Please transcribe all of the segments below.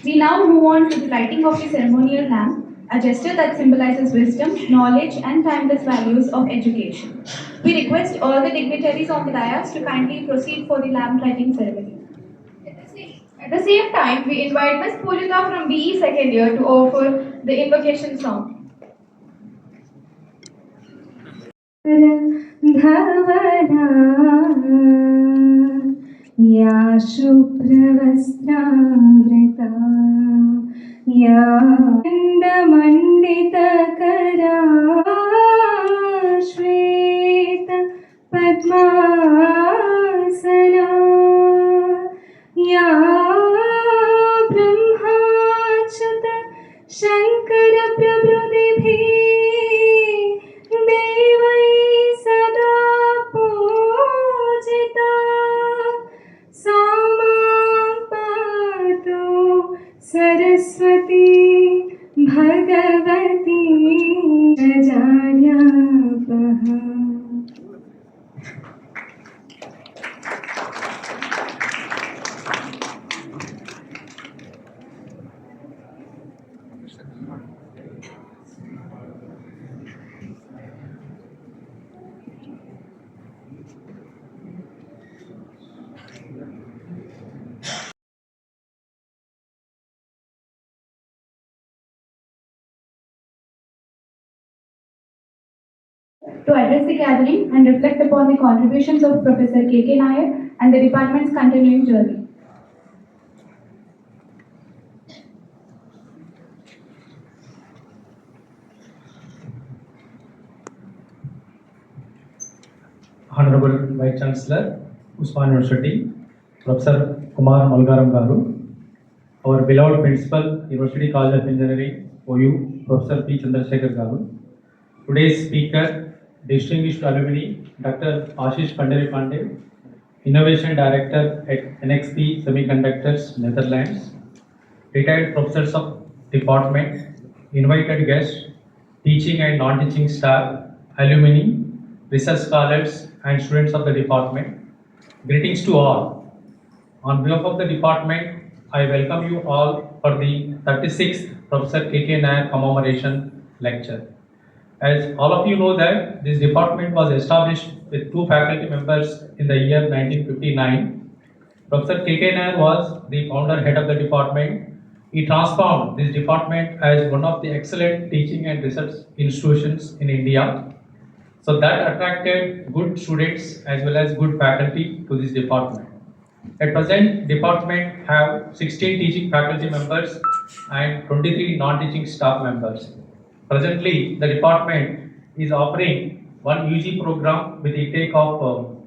We now move on to the lighting of the ceremonial lamp, a gesture that symbolizes wisdom, knowledge, and timeless values of education. We request all the dignitaries on the dais to kindly proceed for the lamp lighting ceremony. At the same time, we invite Ms. Pujita from BE second year to offer the invocation song. धवला या शुभ्रवस्त्रावृता या मंडितकरा श्वेत पद्मासना या ब्रह्माच्युत शंकर प्रभृतिभिः देवै सदा पूजिता सा मां पातु Saraswati Bhagwati प्रजाज्ञापः. To address the gathering and reflect upon the contributions of Professor K.K. Nair and the department's continuing journey. Honorable Vice Chancellor, Usman University, Professor Kumar Malgaram Garu, our beloved Principal, University College of Engineering, OU, Professor P. Chandrasekhar Garu, today's speaker, distinguished alumni, Dr. Ashish Pandharipande, Innovation Director at NXP Semiconductors, Netherlands, retired professors of department, invited guests, teaching and non-teaching staff, alumni, research scholars, and students of the department. Greetings to all. On behalf of the department, I welcome you all for the 36th Professor K.K.Nair Commemoration Lecture. As all of you know that this department was established with 2 faculty members in the year 1959. Professor K.K. Nair was the founder head of the department. He transformed this department as one of the excellent teaching and research institutions in India. So that attracted good students as well as good faculty to this department. At present, department have 16 teaching faculty members and 23 non-teaching staff members. Presently, the department is offering one UG program with the intake of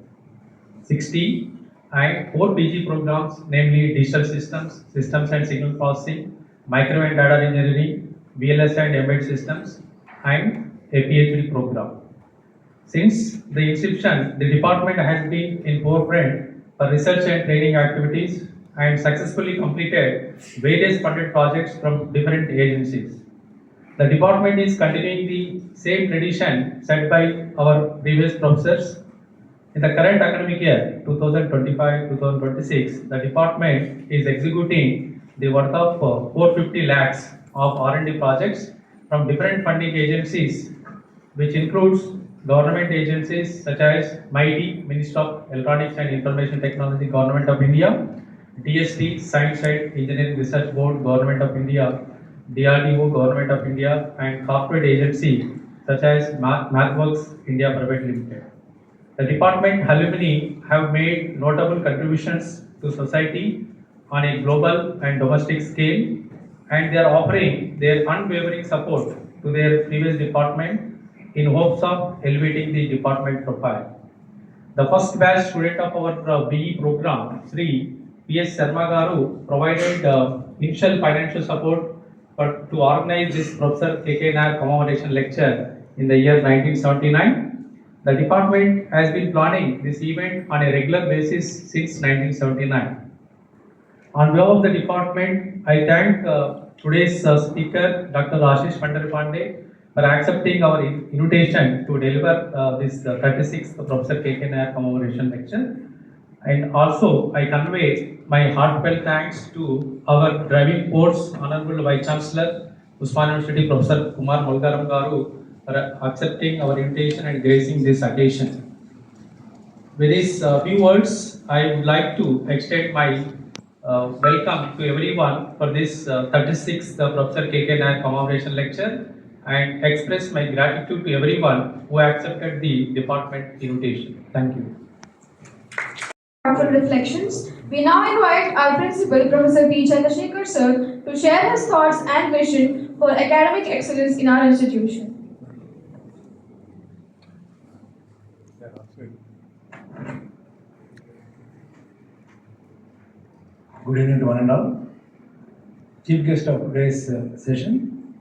60 and 4 PG programs, namely Digital Systems, Systems and Signal Processing, Micro and Data Engineering, VLS and Embedded Systems, and a PhD program. Since the inception, the department has been in forefront for research and training activities and successfully completed various funded projects from different agencies. The department is continuing the same tradition set by our previous professors. In the current academic year 2025-2026, the department is executing the worth of 450 lakhs of R&D projects from different funding agencies, which includes government agencies such as MIT, Ministry of Electronics and Information Technology, Government of India, DST, Science and Engineering Research Board, Government of India, DRDO, Government of India, and corporate agencies such as MathWorks India Private Limited. The department alumni have made notable contributions to society on a global and domestic scale, and they are offering their unwavering support to their previous department in hopes of elevating the department profile. The first batch student of our BE program, Sri P.S. Sharma Garu, provided initial financial support to organize this Professor K.K. Nair Commemoration Lecture in the year 1979. The department has been planning this event on a regular basis since 1979. On behalf of the department, I thank today's speaker, Dr. Ashish Pandharipande, for accepting our invitation to deliver this 36th Professor K.K. Nair Commemoration Lecture. And also, I convey my heartfelt thanks to our driving force, Honorable Vice Chancellor, Usman University Professor Kumar Malgaram Garu, for accepting our invitation and gracing this occasion. With these few words, I would like to extend my welcome to everyone for this 36th Professor K.K.NairCommemoration Commemoration lecture and express my gratitude to everyone who accepted the department invitation. Thank you. Powerful reflections. We now invite our principal, Professor P. Chandrasekhar sir, to share his thoughts and vision for academic excellence in our institution. Good evening to one and all. Chief guest of today's session,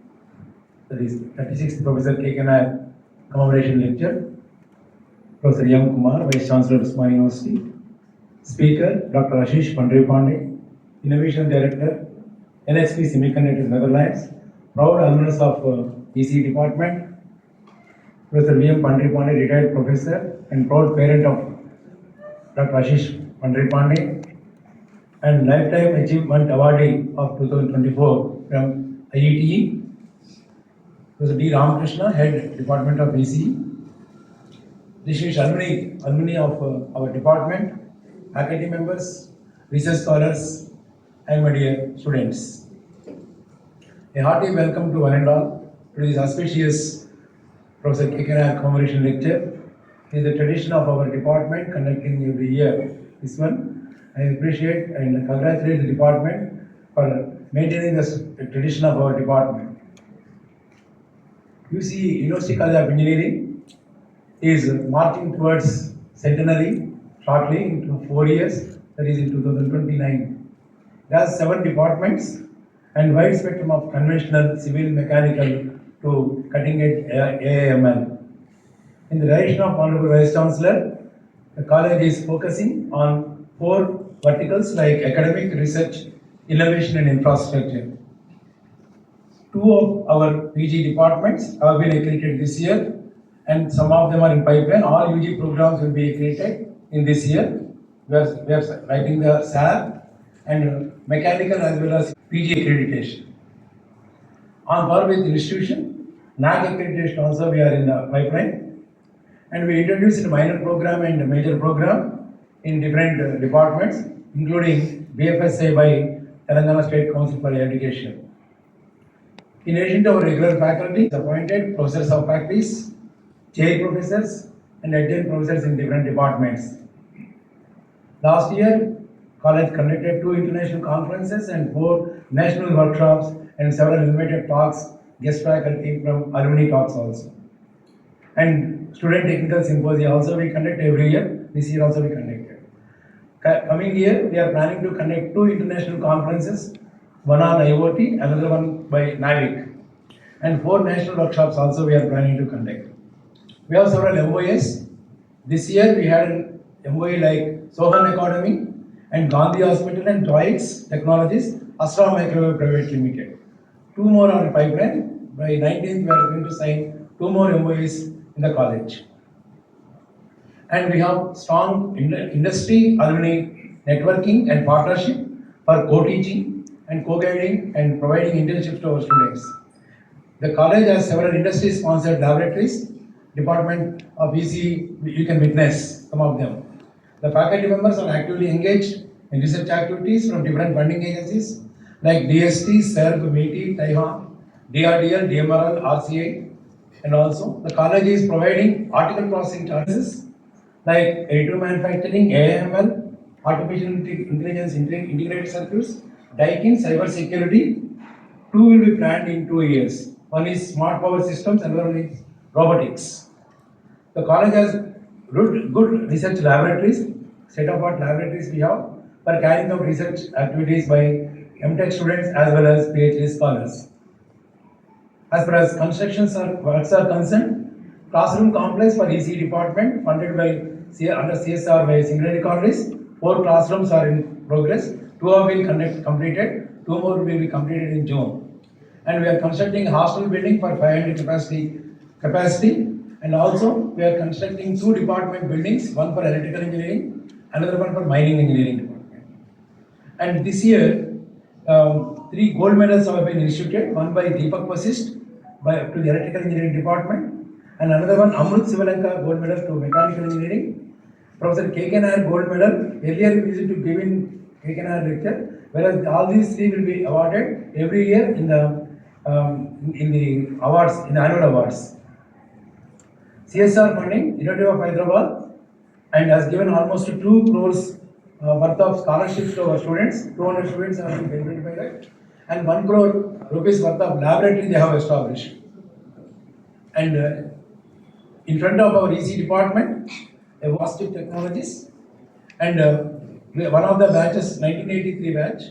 that is 36th Professor K.K.Nair Commemoration Lecture, Professor M. Kumar, Vice Chancellor of Usman University. Speaker, Dr. Ashish Pandharipande, Innovation Director, NXP Semiconductors Netherlands, proud alumnus of ECE Department, Professor V. M. Pandharipande, retired professor and proud parent of Dr. Ashish Pandharipande, and Lifetime Achievement Awardee of 2024 from IETE, Professor D. Ramakrishna, Head Department of ECE, distinguished alumni of our department, faculty members, research scholars, and my dear students. A hearty welcome to one and all to this auspicious Professor K.K.Nair Commemoration Lecture. It is the tradition of our department conducting every year. This one, I appreciate and congratulate the department for maintaining the tradition of our department. UCE, University College of Engineering, is marching towards centenary shortly in 4 years, that is in 2029. It has 7 departments and wide spectrum of conventional, civil, mechanical to cutting edge AIML. In the direction of Honorable Vice Chancellor, the college is focusing on 4 verticals like academic, research, innovation and infrastructure. 2 of our PG departments have been accredited this year and some of them are in pipeline. All UG programs will be accredited in this year. We are writing the SAR and mechanical as well as PG accreditation. On par with institution, NAC accreditation also we are in the pipeline, and we introduced a minor program and a major program in different departments, including BFSI by Telangana State Council for Education. In addition to our regular faculty, appointed professors of practice, chair professors, and adjunct professors in different departments. Last year, college conducted 2 international conferences and 4 national workshops and several invited talks, guest faculty from alumni talks also. And student technical symposia also we conduct every year. This year also we conducted. Coming year, we are planning to conduct 2 international conferences, one on IoT, another one by NAVIC, and 4 national workshops also we are planning to conduct. We have several MOAs. This year we had an MOA like Sohan Academy and Gandhi Hospital and Droids Technologies, Astra Microwave Private Limited. 2 more are in pipeline. By 19th we are going to sign 2 more MOAs in the college. And we have strong industry alumni networking and partnership for co-teaching and co-guiding and providing internships to our students. The college has several industry-sponsored laboratories. Department of ECE, you can witness some of them. The faculty members are actively engaged in research activities from different funding agencies like DST, SERB, METI, Taiwan, DRDL, DMRL, RCA, and also the college is providing article processing services like additive manufacturing, AIML, artificial intelligence integrated circuits, Daikin, cyber security. 2 will be planned in 2 years. One is smart power systems, another one is robotics. The college has good research laboratories, state-of-art laboratories we have for carrying out research activities by MTech students as well as PhD scholars. As far as works are concerned, classroom complex for ECE department funded by under CSR by Singularity College. 4 classrooms are in progress. 2 have been completed. 2 more will be completed in June. And we are constructing a hostel building for 500 capacity. And also we are constructing 2 department buildings, one for electrical engineering another one for mining engineering department. And this year, 3 gold medals have been instituted, one by Deepak Vasist to the electrical engineering department, and another one Amrut Sivalanka gold medal to mechanical engineering. Professor K.K.Nair gold medal. Earlier we used to give in K.K.Nair lecture, whereas all these 3 will be awarded every year in the awards, in the annual awards. CSR funding, University of Hyderabad, and has given almost 2 crores worth of scholarships to our students. 200 students have been benefited by that, and 1 crore rupees worth of laboratory they have established. And in front of our ECE department, a Vastic Technologies, and one of the batches, 1983 batch,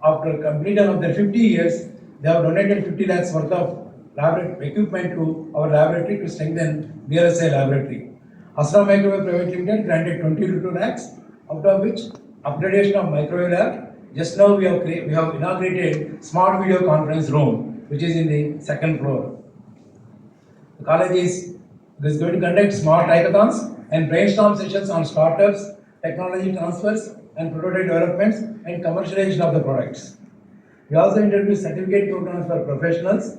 after completion of their 50 years, they have donated 50 lakhs worth of laboratory equipment to our laboratory to strengthen BRSI laboratory. Asra Microwave Private Limited granted 22 lakhs, out of which upgradation of microwave lab. Just now we have inaugurated smart video conference room, which is in the 2nd floor. The college is going to conduct smart hackathons and brainstorm sessions on startups, technology transfers, and prototype developments and commercialization of the products. We also introduce certificate programs for professionals,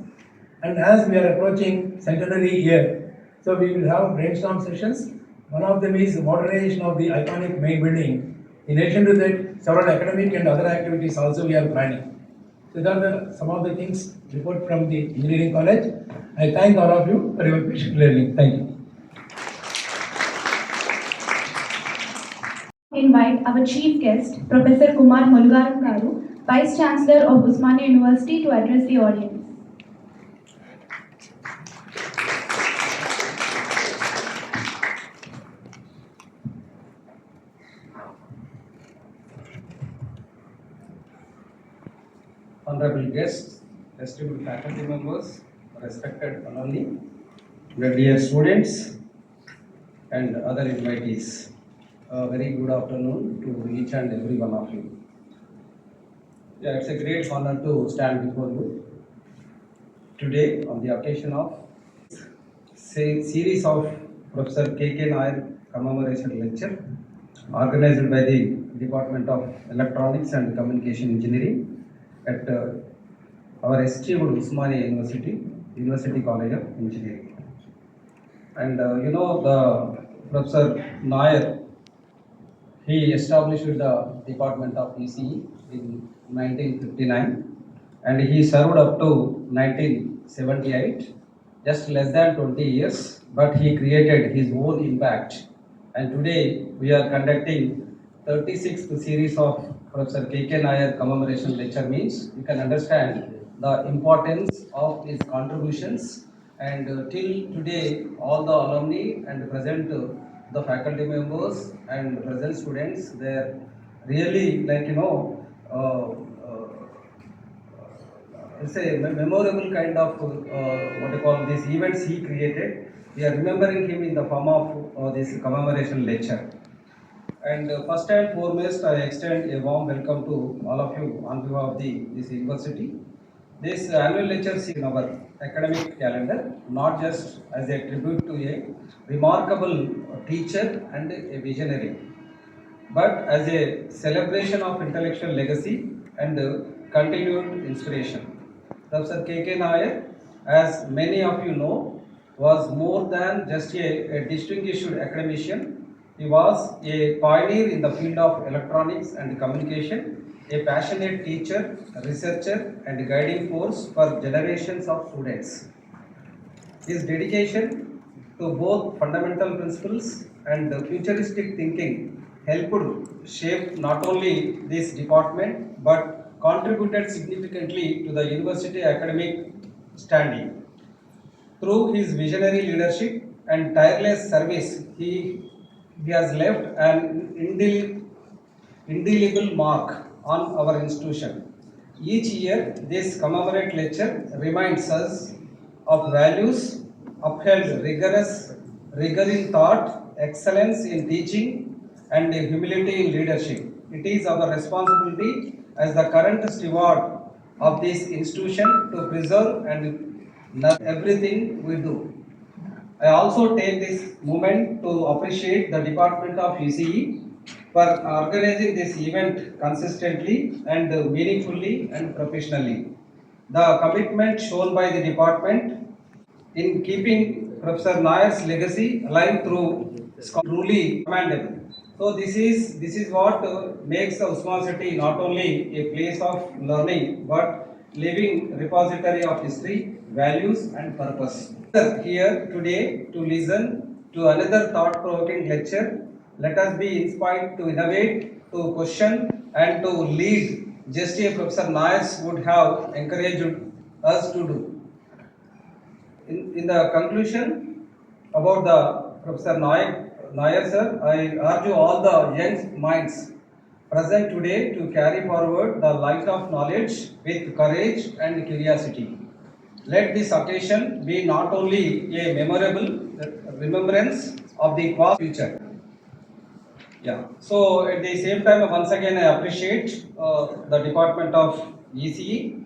and as we are approaching centenary year, so we will have brainstorm sessions. One of them is modernization of the iconic main building. In addition to that, several academic and other activities also we are planning. So these are some of the things report from the engineering college. I thank all of you for your patient learning. Thank you. Invite our chief guest, Professor Kumar Mulgaram Garu, Vice Chancellor of Usmania University, to address the audience. Honorable guests, esteemed faculty members, respected alumni, dear students, and other invitees. A very good afternoon to each and every one of you. Yeah, it's a great honor to stand before you today on the occasion of series of Professor K.K.Nair Commemoration Lecture organized by the Department of Electronics and Communication Engineering at our esteemed Usmania University College of Engineering. And the Professor Nair, he established the Department of ECE in 1959, and he served up to 1978, just less than 20 years, but he created his own impact. And today we are conducting 36th series of Professor K.K.Nair Commemoration Lecture. Means you can understand the importance of his contributions, and till today all the alumni and present the faculty members and present students, they are really it's a memorable kind of what you call these events he created. We are remembering him in the form of this commemoration lecture. And first and foremost, I extend a warm welcome to all of you on behalf of this university. This annual lecture is in our academic calendar, not just as a tribute to a remarkable teacher and a visionary, but as a celebration of intellectual legacy and continued inspiration. Professor K.K. Nair, as many of you know, was more than just a distinguished academician. He was a pioneer in the field of electronics and communication, a passionate teacher, researcher, and guiding force for generations of students. His dedication to both fundamental principles and futuristic thinking helped shape not only this department but contributed significantly to the university academic standing. Through his visionary leadership and tireless service, he has left an indelible mark on our institution. Each year, this commemorate lecture reminds us of values upheld rigor in thought, excellence in teaching, and humility in leadership. It is our responsibility as the current steward of this institution to preserve and nurture everything we do. I also take this moment to appreciate the Department of ECE for organizing this event consistently and meaningfully and professionally. The commitment shown by the department in keeping Professor Nair's legacy alive through truly commendable. So this is what makes the Usman City not only a place of learning but living repository of history, values and purpose. Here today to listen to another thought-provoking lecture. Let us be inspired to innovate, to question and to lead just as Professor Nair would have encouraged us to do. In the conclusion about the Professor Nair sir, I urge all the young minds present today to carry forward the light of knowledge with courage and curiosity. Let this occasion be not only a memorable remembrance of the past future. Yeah. So at the same time, once again, I appreciate the Department of ECE.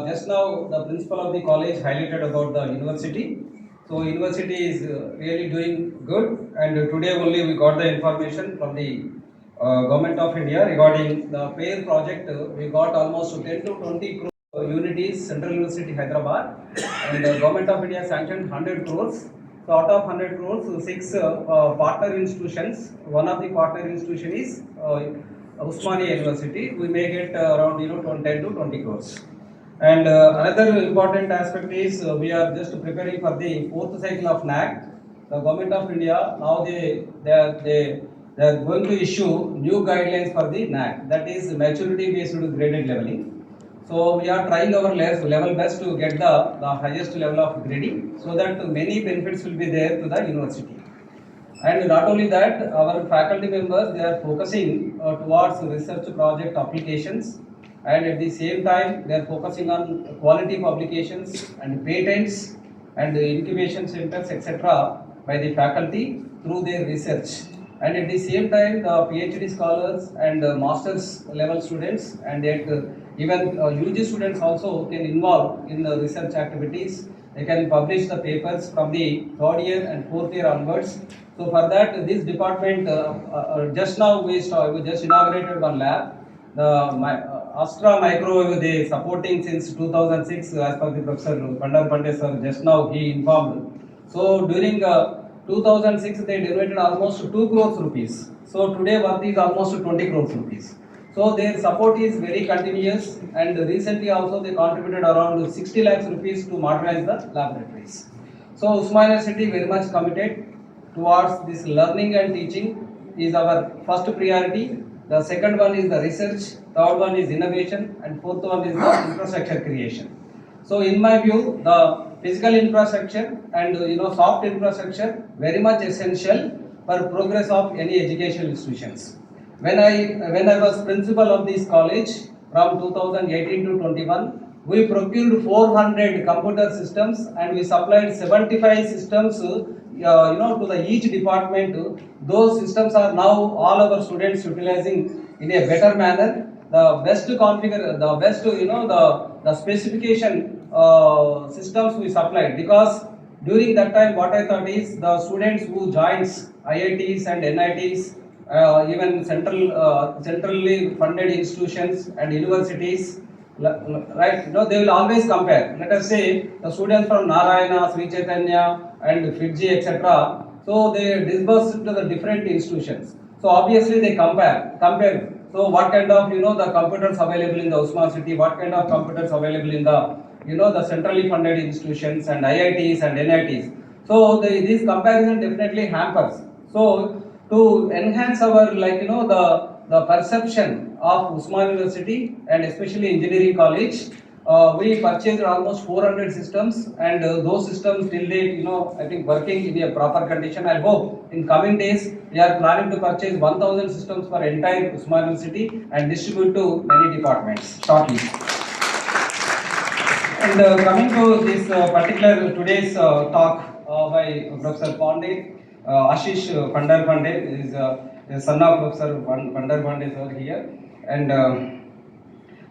Just now, the principal of the college highlighted about the university. So university is really doing good, and today only we got the information from the government of India regarding the PAIR project. We got almost 10 to 20 crore unities, Central University Hyderabad, and the government of India sanctioned 100 crores. So out of 100 crores, six partner institutions. One of the partner institution is Usmania University. We may get around 10 to 20 crores. And another important aspect is we are just preparing for the fourth cycle of NAC. The government of India now they are going to issue new guidelines for the NAC. That is maturity based graded leveling. So we are trying our level best to get the highest level of grading, so that many benefits will be there to the university. And not only that, our faculty members, they are focusing towards research project applications, and at the same time they are focusing on quality publications and patents and incubation centers, etc. by the faculty through their research. And at the same time, the PhD scholars and masters level students and even UG students also can involve in the research activities. They can publish the papers from the third year and fourth year onwards. So for that, this department just now we just inaugurated one lab. The Astra Microwave they supporting since 2006 as per the Professor Pandharipande sir just now he informed. So during 2006 they donated almost 2 crores rupees. So today worth is almost 20 crores rupees. So their support is very continuous, and recently also they contributed around 60 lakhs rupees to modernize the laboratories. So Usmania University very much committed towards this learning and teaching is our first priority. The second one is the research, third one is innovation, and fourth one is the infrastructure creation. So in my view, the physical infrastructure and soft infrastructure very much essential for progress of any educational institutions. When I was principal of this college from 2018 to 21, we procured 400 computer systems and we supplied 75 systems to the each department. Those systems are now all our students utilizing in a better manner. The best configure, the best the specification systems we supplied, because during that time what I thought is the students who joins IITs and NITs, even centrally funded institutions and universities, right? They will always compare. Let us say the students from Narayana, Sri Chaitanya, and Fiji, etc. So they disperse to the different institutions. So obviously they compare. So what kind of the computers available in the Usman city? What kind of computers available in the the centrally funded institutions and IITs and NITs? So this comparison definitely hampers. So to enhance our the perception of Usman University and especially engineering college, we purchased almost 400 systems, and those systems till date I think working in a proper condition. I hope in coming days we are planning to purchase 1000 systems for entire Usman University and distribute to many departments shortly. And coming to this particular today's talk by Professor Ashish Pandharipande is the son of Professor Pandharipande sir here, and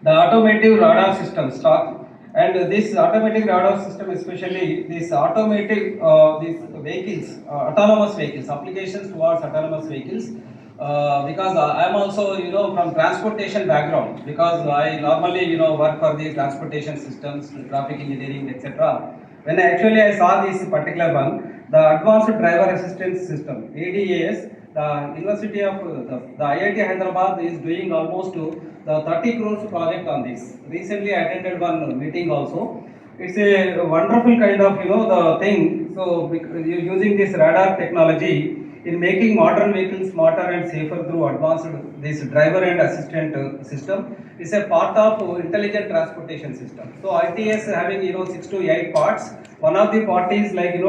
the automotive radar system stock. And this automatic radar system, especially this automatic these vehicles, autonomous vehicles, applications towards autonomous vehicles. because I am also from transportation background, because I normally work for the transportation systems, traffic engineering, etc. When I saw this particular one, the Advanced Driver Assistance System (ADAS), the University of the IIT Hyderabad is doing almost the 30 crores project on this. Recently, I attended one meeting also. It's a wonderful kind of the thing. So using this radar technology in making modern vehicles smarter and safer through advanced this driver and assistant system is a part of intelligent transportation system. So ITS having 6 to 8 parts. One of the part is like the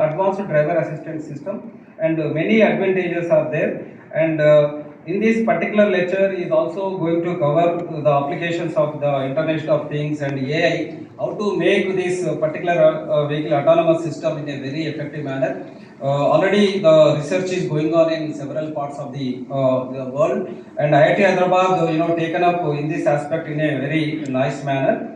advanced driver assistant system, and many advantages are there. And in this particular lecture is also going to cover the applications of the Internet of Things and AI, how to make this particular vehicle autonomous system in a very effective manner. Already the research is going on in several parts of the world, and IIT Hyderabad taken up in this aspect in a very nice manner.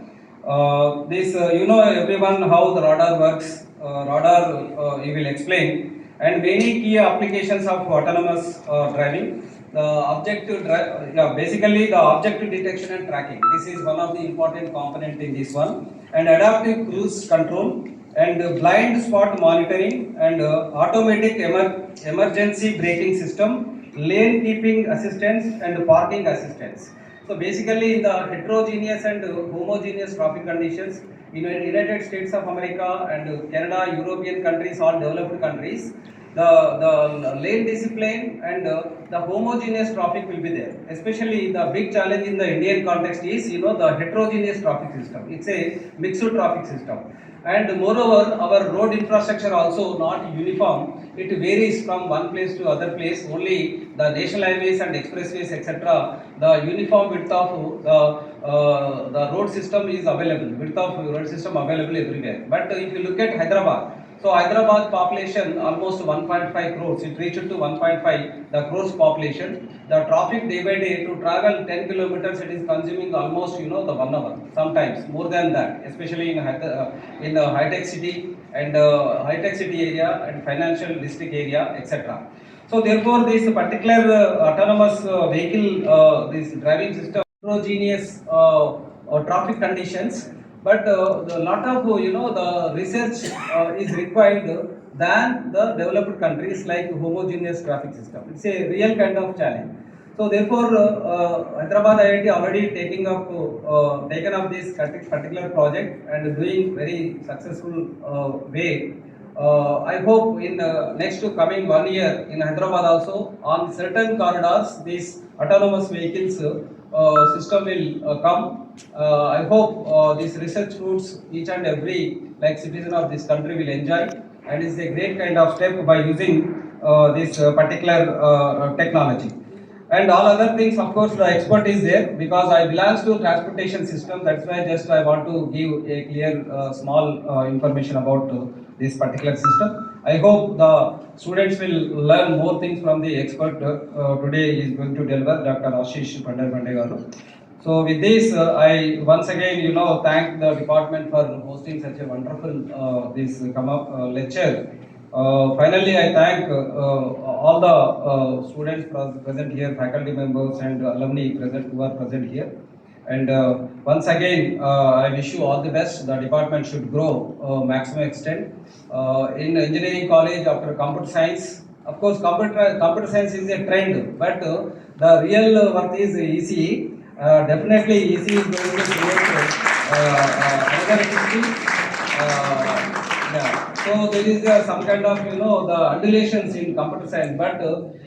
Everyone how the radar works. Radar he will explain, and many key applications of autonomous driving. The basically the object detection and tracking. This is one of the important component in this one, and adaptive cruise control, and blind spot monitoring, and automatic emergency braking system, lane keeping assistance, and parking assistance. So basically in the heterogeneous and homogeneous traffic conditions in the United States of America and Canada, European countries, all developed countries, the lane discipline and the homogeneous traffic will be there. Especially the big challenge in the Indian context is the heterogeneous traffic system. It's a mixed traffic system. And moreover, our road infrastructure also not uniform. It varies from one place to other place. Only the national highways and expressways, etc. The uniform width of the road system is available. Width of road system available everywhere. But if you look at Hyderabad, so Hyderabad population almost 1.5 crores. It reached to 1.5 the crores population. The traffic day by day to travel 10 kilometers, it is consuming almost the 1 hour. Sometimes more than that, especially in the high tech city and high tech city area and financial district area, etc. So therefore, this particular autonomous vehicle, this driving system, heterogeneous traffic conditions. But the lot of the research is required than the developed countries like homogeneous traffic system. It's a real kind of challenge. So therefore, Hyderabad IIT already taken up this particular project and doing very successful way. I hope in next to coming 1 year in Hyderabad also on certain corridors these autonomous vehicles system will come. I hope this research fruits each and every like citizen of this country will enjoy, and it's a great kind of step by using this particular technology. And all other things, of course, the expert is there because I belongs to transportation system. That's why just I want to give a clear small information about this particular system. I hope the students will learn more things from the expert today is going to deliver, Dr. Pandharipande. So with this, I once again thank the department for hosting such a wonderful this lecture. Finally, I thank all the students present here, faculty members and alumni who are present here. And once again, I wish you all the best. The department should grow maximum extent. In engineering college, after computer science, of course, computer science is a trend, but the real work is ECE. Definitely, ECE is going to create another activity. Yeah. So there is some kind of the undulations in computer science, but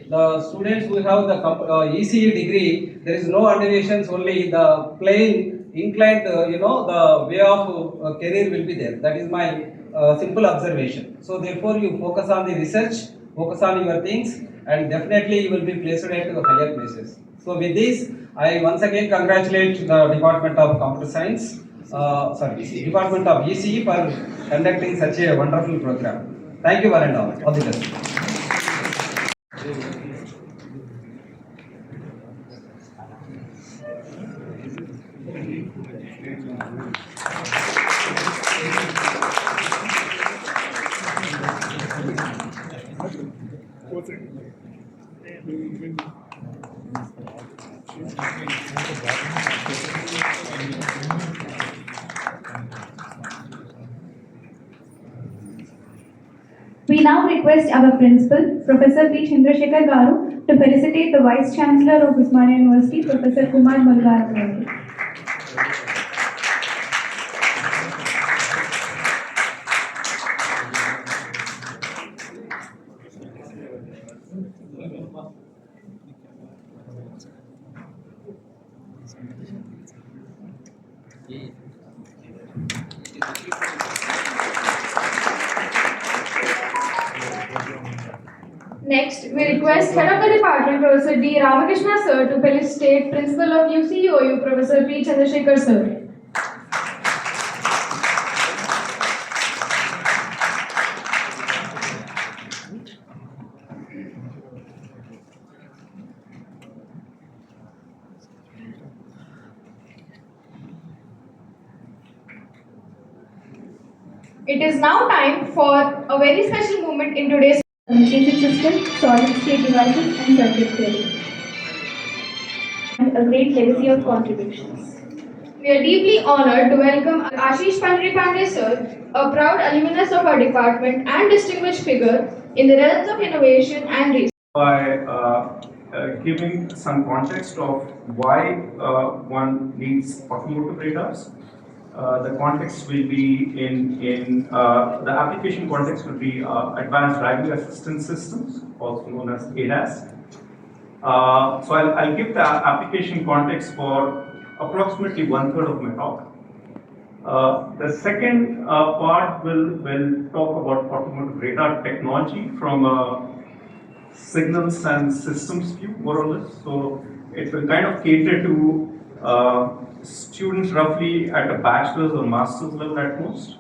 the students who have the ECE degree, there is no undulations, only the plain inclined the way of career will be there. That is my simple observation. So therefore you focus on the research, focus on your things, and definitely you will be placed at higher places. So with this, I once again congratulate the Department of Computer Science, Department of ECE for conducting such a wonderful program. Thank you one and all. All the best. What's it? We now request our principal, Professor P. Chandrasekhar Garu, to felicitate the Vice Chancellor of Usmania University, Professor Kumar Mulgaram Garu. Next, we request Head of the Department, Professor D. Ramakrishna Sir, to felicitate Principal of UCEOU, Professor P. Chandrasekhar Sir. It is now time for a very special moment in today's communication system, solid state devices, and circuit theory. And a great legacy of contributions. We are deeply honored to welcome Ashish Pandharipande Sir, a proud alumnus of our department and distinguished figure in the realms of innovation and research. By giving some context of why one needs automotive radars. The context will be the application context will be advanced driving assistance systems, also known as ADAS. So I'll give the application context for approximately 1/3 of my talk. The second part will talk about automotive radar technology from a signals and systems view, more or less. So it will kind of cater to students roughly at a bachelor's or master's level at most.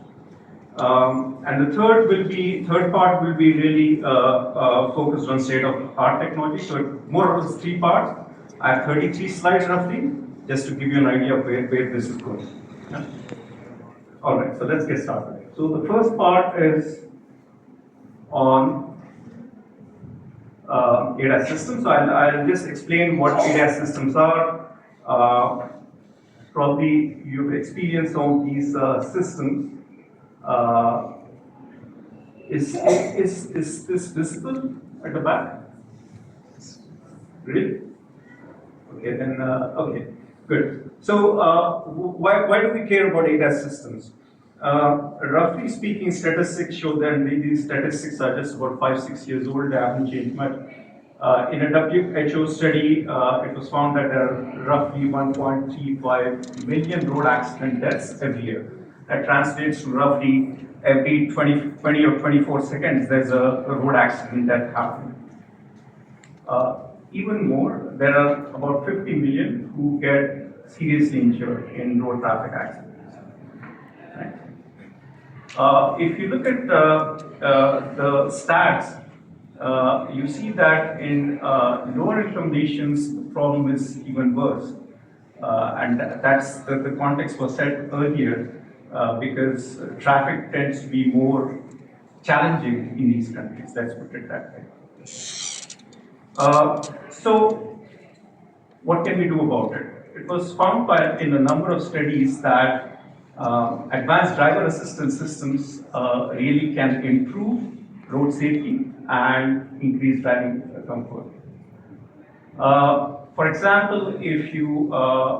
And the third part will be really focused on state of art technology. So more or less 3 parts. I have 33 slides roughly, just to give you an idea of where this is going. Yeah? All right, so let's get started. So the first part is on ADAS systems. So I'll just explain what ADAS systems are. Probably you've experienced some of these systems. Is this visible at the back? Really? Okay, then, okay, good. So why do we care about ADAS systems? Roughly speaking, statistics show that these statistics are just about 5-6 years old. They haven't changed much. In a WHO study, it was found that there are roughly 1.35 million road accident deaths every year. That translates to roughly every 20 or 24 seconds, there's a road accident death happening. Even more, there are about 50 million who get seriously injured in road traffic accidents. Right? If you look at the stats, you see that in lower income nations, the problem is even worse. And that's the context was set earlier because traffic tends to be more challenging in these countries. Let's put it that way. So, what can we do about it? It was found in a number of studies that advanced driver assistance systems really can improve road safety and increase driving comfort. For example, if you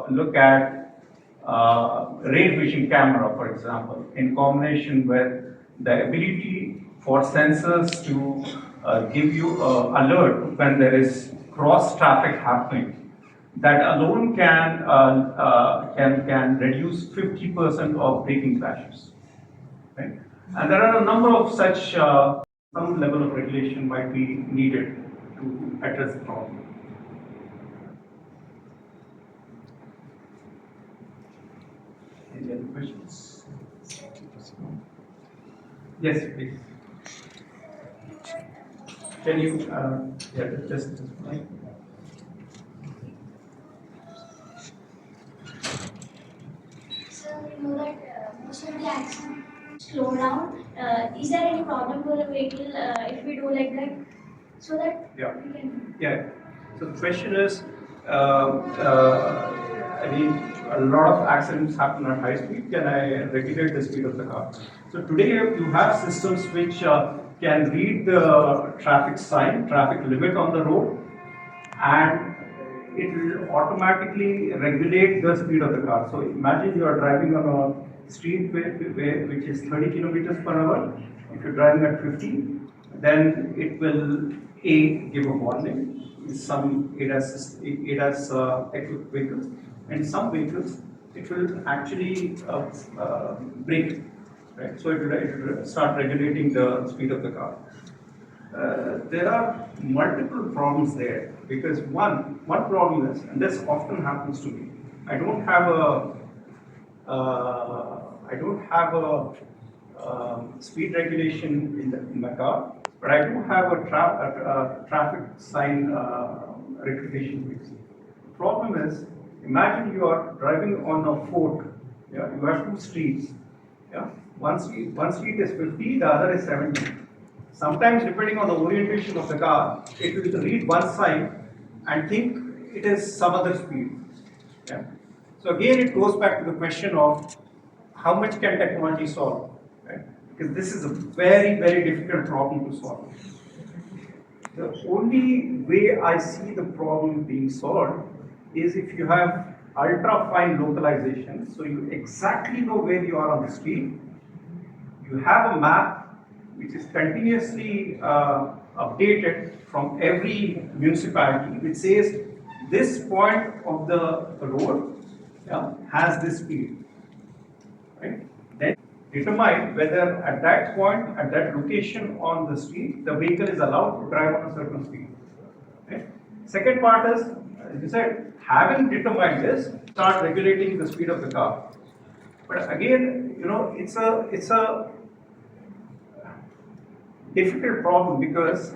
look at rear vision camera, for example, in combination with the ability for sensors to give you alert when there is cross traffic happening, that alone can reduce 50% of braking crashes. Right? And there are a number of such. Some level of regulation might be needed to address the problem. Any other questions? Yes, please. Can you, just right? So we know that most of the accidents slow down. Is there any problem for the vehicle if we do like that? So that we can. Yeah. So the question is, I mean, a lot of accidents happen at high speed. Can I regulate the speed of the car? So today you have systems which can read the traffic sign, traffic limit on the road, and it will automatically regulate the speed of the car. So imagine you are driving on a street which is 30 kilometers per hour. If you're driving at 50, then it will give a warning. Some ADAS equipped vehicles, and some vehicles it will actually brake, right? So it will start regulating the speed of the car. There are multiple problems there because one problem is, and this often happens to me. I don't have a speed regulation in my car, but I do have a traffic sign rectification fix. The problem is, imagine you are driving on a fork. Yeah, you have two streets. Yeah, one street is 50, the other is 70. Sometimes, depending on the orientation of the car, it will read one side and think it is some other speed. Yeah. So again, it goes back to the question of how much can technology solve, right? Because this is a very difficult problem to solve. The only way I see the problem being solved is if you have ultra fine localization, so you exactly know where you are on the street. You have a map which is continuously updated from every municipality, which says this point of the road, yeah, has this speed, right? Then determine whether at that point, at that location on the street, the vehicle is allowed to drive on a certain speed. Right? Second part is, as you said, having determined this, start regulating the speed of the car. But again, it's a difficult problem because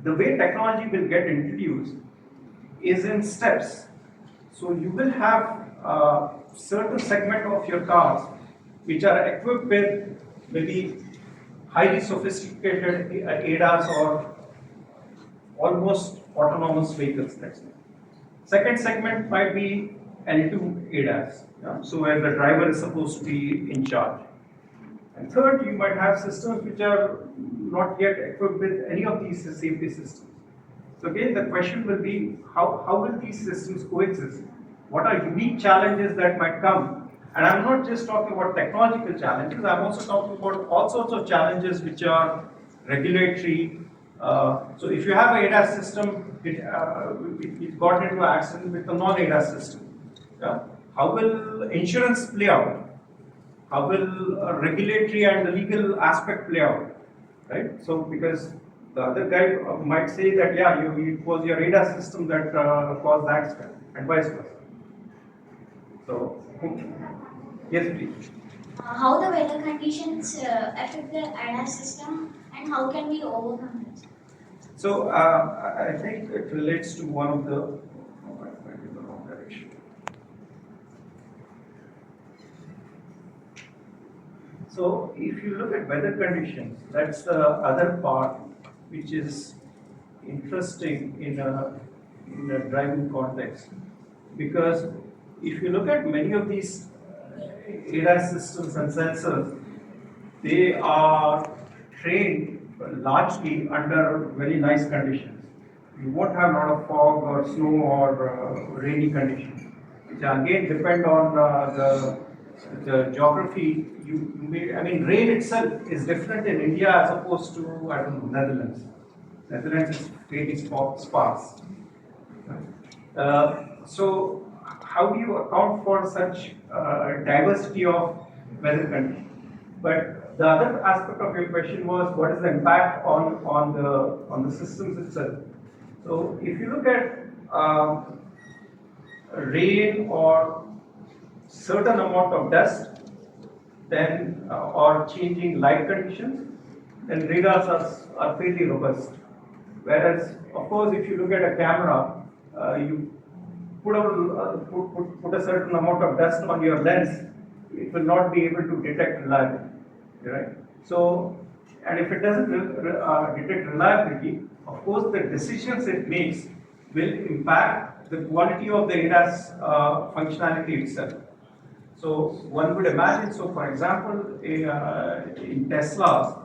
the way technology will get introduced is in steps. So you will have a certain segment of your cars which are equipped with maybe highly sophisticated ADAS or almost autonomous vehicles. Second segment might be L2 ADAS, yeah? So where the driver is supposed to be in charge. And third, you might have systems which are not yet equipped with any of these safety systems. So again, the question will be, how will these systems coexist? What are unique challenges that might come? And I'm not just talking about technological challenges, I'm also talking about all sorts of challenges which are regulatory. So if you have an ADAS system, it got into accident with a non-ADAS system. Yeah? How will insurance play out? How will regulatory and the legal aspect play out, right? So because the other guy might say that, yeah, it was your ADAS system that caused the accident, and vice versa. So, yes, please. How the weather conditions affect the ADAS system, and how can we overcome this? So I think it relates to one of the. Oh, I went in the wrong direction. So if you look at weather conditions, that's the other part which is interesting in a driving context. Because if you look at many of these ADAS systems and sensors, they are trained largely under very nice conditions. You won't have a lot of fog or snow or rainy conditions, which again depend on the geography. Rain itself is different in India as opposed to, I don't know, Netherlands. Netherlands is fairly sparse. So how do you account for such diversity of weather conditions? But the other aspect of your question was, what is the impact on the systems itself? So if you look at rain or certain amount of dust, then or changing light conditions, then radars are fairly robust. Whereas, of course, if you look at a camera, you put a certain amount of dust on your lens, it will not be able to detect reliability, right? So, and if it doesn't detect reliability, of course, the decisions it makes will impact the quality of the ADAS functionality itself. So one would imagine, so for example, in Tesla,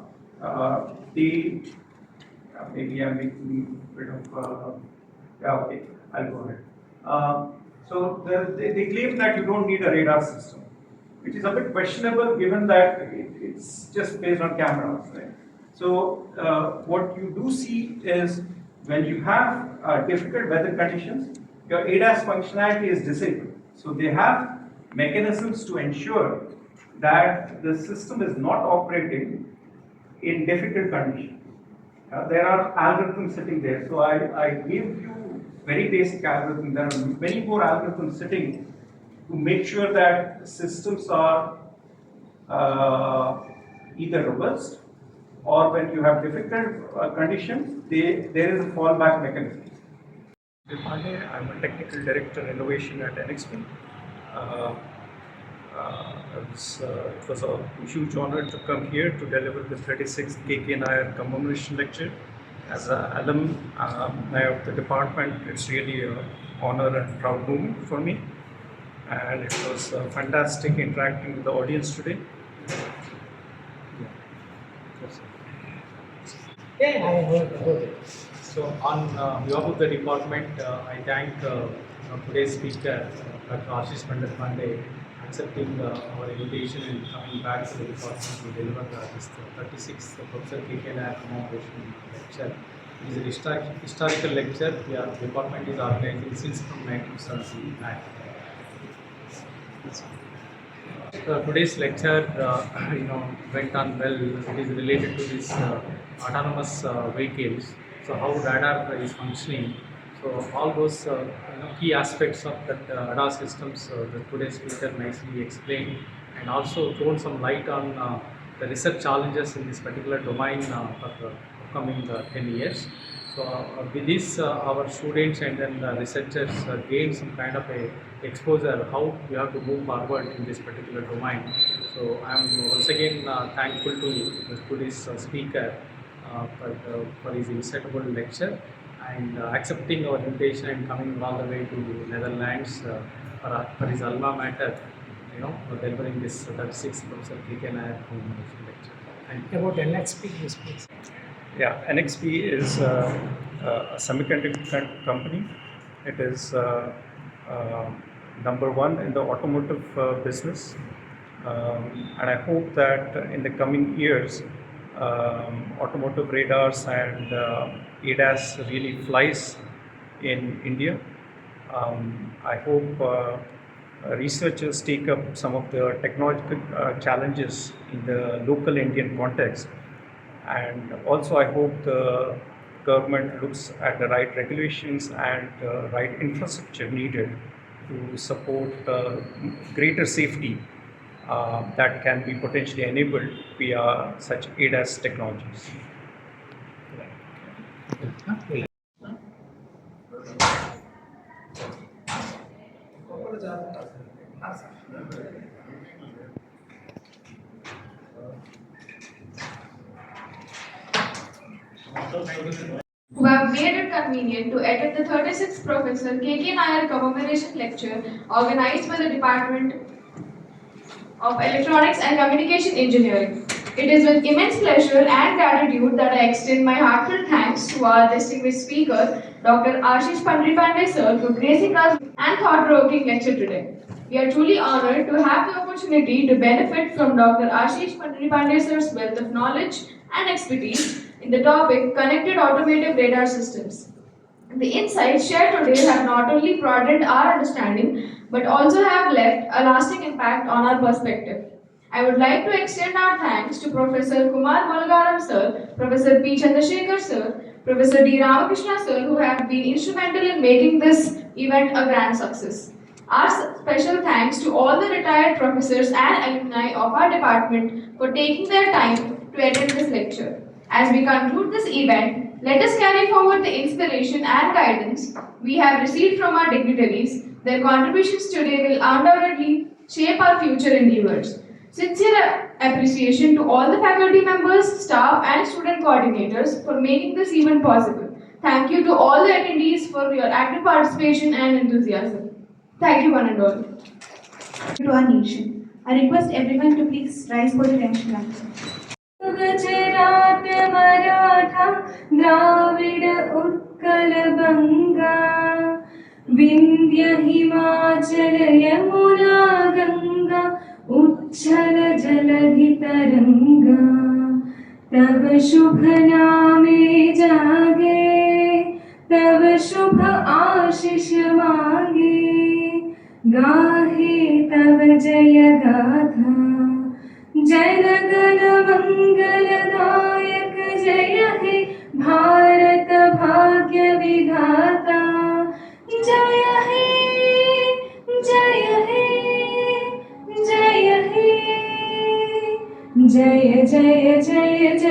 maybe I'm making a bit of, yeah, okay, I'll go ahead. So they claim that you don't need a radar system, which is a bit questionable given that it's just based on cameras, right? So what you do see is when you have difficult weather conditions, your ADAS functionality is disabled. So they have mechanisms to ensure that the system is not operating in difficult conditions. There are algorithms sitting there. So I gave you very basic algorithm. There are many more algorithms sitting to make sure that systems are either robust or when you have difficult conditions, there is a fallback mechanism. Pandharipande, I'm a technical director innovation at NXP. It was a huge honor to come here to deliver the 36th K.K.Nair Commemoration Lecture. As an alumni of the department, it's really an honor and proud moment for me. And it was fantastic interacting with the audience today. So on behalf of the department, I thank today's speaker, Dr. Pandharipande, accepting our invitation and coming back to the department to deliver this 36th Professor K.K.Nair Commemoration Lecture. It is a historical lecture. The department is organizing since from 1979. Today's lecture, went on well. It is related to this autonomous vehicles. So how radar is functioning. So all those key aspects of that ADAS systems that today's speaker nicely explained, and also thrown some light on the research challenges in this particular domain for the upcoming 10 years. So with this, our students and then the researchers gain some kind of a exposure how we have to move forward in this particular domain. So I am once again thankful to today's speaker for his insightful lecture and accepting our invitation and coming all the way to Netherlands for his alma mater, for delivering this 36th Professor K.K.Nair Commemoration lecture. Thank you. About NXP, please. Yeah, NXP is a semiconductor company. It is number one in the automotive business, and I hope that in the coming years, automotive radars and ADAS really flies in India. I hope researchers take up some of the technological challenges in the local Indian context. And also I hope the government looks at the right regulations and right infrastructure needed to support greater safety that can be potentially enabled via such ADAS technologies. Who have made it convenient to attend the 36th Professor K.K.Nair Commemoration Lecture organized by the Department of Electronics and Communication Engineering. It is with immense pleasure and gratitude that I extend my heartfelt thanks to our distinguished speaker, Dr. Ashish Pandharipande sir, for gracing us and thought-provoking lecture today. We are truly honored to have the opportunity to benefit from Dr. Ashish Pandharipande sir's wealth of knowledge and expertise in the topic Connected Automotive Radar Systems. The insights shared today have not only broadened our understanding but also have left a lasting impact on our perspective. I would like to extend our thanks to Professor Kumar Mulgaram sir, Professor P. Chandrasekhar sir, Professor D. Ramakrishna sir, who have been instrumental in making this event a grand success. Our special thanks to all the retired professors and alumni of our department for taking their time to attend this lecture. As we conclude this event, let us carry forward the inspiration and guidance we have received from our dignitaries. Their contributions today will undoubtedly shape our future endeavors. Sincere appreciation to all the faculty members, staff and student coordinators for making this event possible. Thank you to all the attendees for your active participation and enthusiasm. Thank you one and all. To our nation. I request everyone to please rise for the national anthem. Gujarat Maratha Dravid Utkal बंगा विंध्य हिमाचल यमुना गंगा उच्छल जलधि तरंगा तब शुभ नामे जागे तब शुभ आशीष मांगे गाहे तब जय गाथा जन गण मंगलदायक जय हे भारत भाग्य विधाता जय हे जय हे जय हे जय जय जय जय